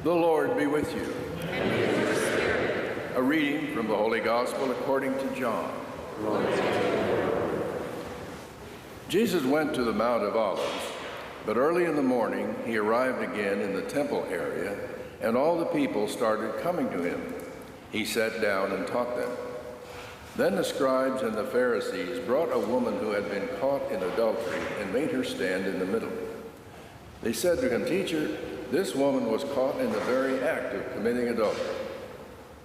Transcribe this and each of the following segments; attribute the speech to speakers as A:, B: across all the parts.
A: The Lord be with you.
B: And with your spirit.
A: A reading from the Holy Gospel according to John. Jesus went to the Mount of Olives, but early in the morning he arrived again in the temple area, and all the people started coming to him. He sat down and taught them. Then the scribes and the Pharisees brought a woman who had been caught in adultery and made her stand in the middle. They said to him, "Teacher, this woman was caught in the very act of committing adultery.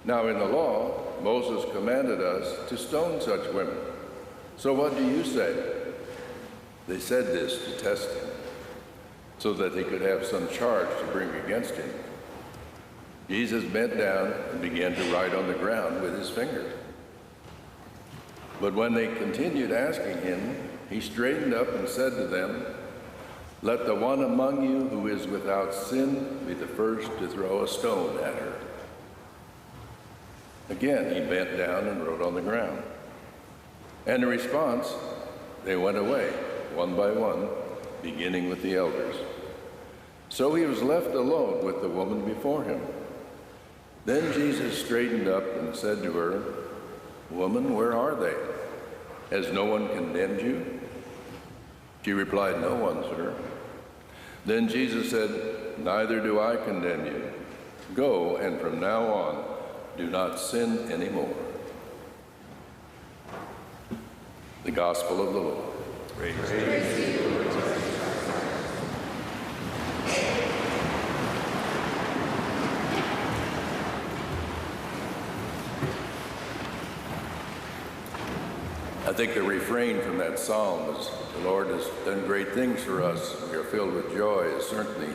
A: Now in the law, Moses commanded us to stone such women. So what do you say?" They said this to test him, so that they could have some charge to bring against him. Jesus bent down and began to write on the ground with his finger. But when they continued asking him, he straightened up and said to them, "Let the one among you who is without sin be the first to throw a stone at her." Again, he bent down and wrote on the ground. And in response, they went away, one by one, beginning with the elders. So he was left alone with the woman before him. Then Jesus straightened up and said to her, "Woman, where are they? Has no one condemned you?" She replied, "No one, sir." Then Jesus said, "Neither do I condemn you. Go, and from now on, do not sin anymore." The Gospel of the Lord. Praise to you, Lord. I think the refrain from that psalm is, "The Lord has done great things for us. We are filled with joy," is certainly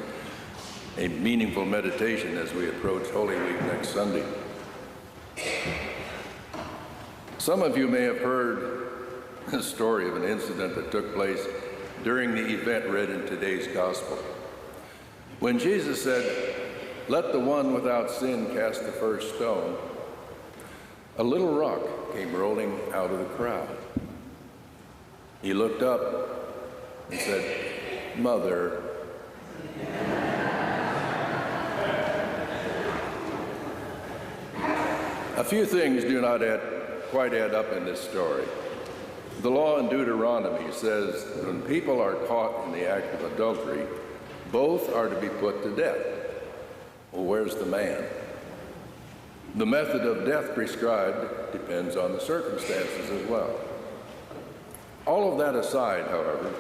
A: a meaningful meditation as we approach Holy Week next Sunday. Some of you may have heard the story of an incident that took place during the event read in today's Gospel. When Jesus said, "Let the one without sin cast the first stone," a little rock came rolling out of the crowd. He looked up and said, "Mother." A few things do not quite add up in this story. The law in Deuteronomy says when people are caught in the act of adultery, both are to be put to death. Well, where's the man? The method of death prescribed depends on the circumstances as well. All of that aside, however,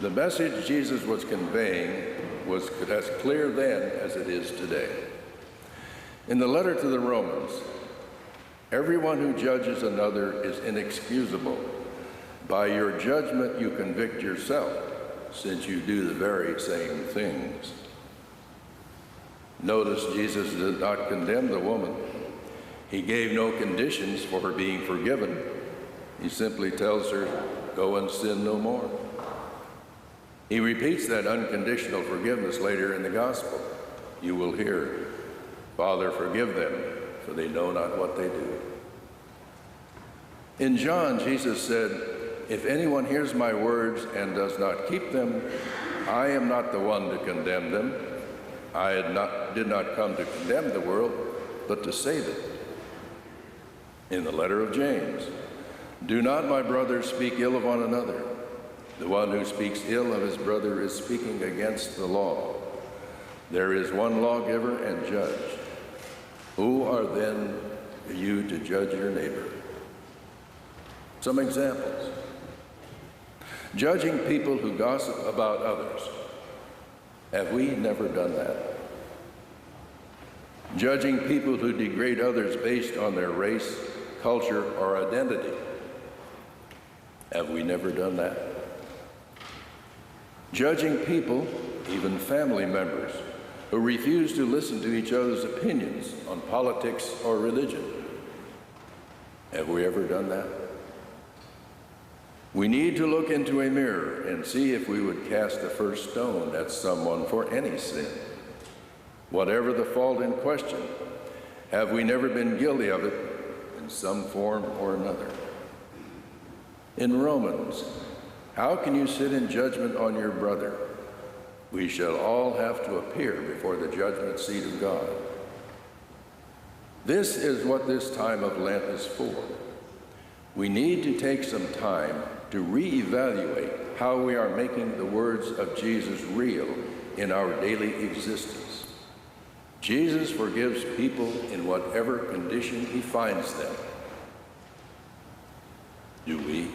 A: the message Jesus was conveying was as clear then as it is today. In the letter to the Romans, everyone who judges another is inexcusable. By your judgment you convict yourself, since you do the very same things. Notice Jesus did not condemn the woman. He gave no conditions for her being forgiven. He simply tells her, "Go and sin no more." He repeats that unconditional forgiveness later in the Gospel. You will hear, "Father, forgive them, for they know not what they do." In John, Jesus said, "If anyone hears my words and does not keep them, I am not the one to condemn them. I did not come to condemn the world, but to save it." In the letter of James, "Do not, my brothers, speak ill of one another. The one who speaks ill of his brother is speaking against the law. There is one lawgiver and judge. Who are then you to judge your neighbor?" Some examples. Judging people who gossip about others. Have we never done that? Judging people who degrade others based on their race, culture, or identity. Have we never done that? Judging people, even family members, who refuse to listen to each other's opinions on politics or religion. Have we ever done that? We need to look into a mirror and see if we would cast the first stone at someone for any sin. Whatever the fault in question, have we never been guilty of it in some form or another? In Romans, how can you sit in judgment on your brother? We shall all have to appear before the judgment seat of God. This is what this time of Lent is for. We need to take some time to reevaluate how we are making the words of Jesus real in our daily existence. Jesus forgives people in whatever condition he finds them. Do we?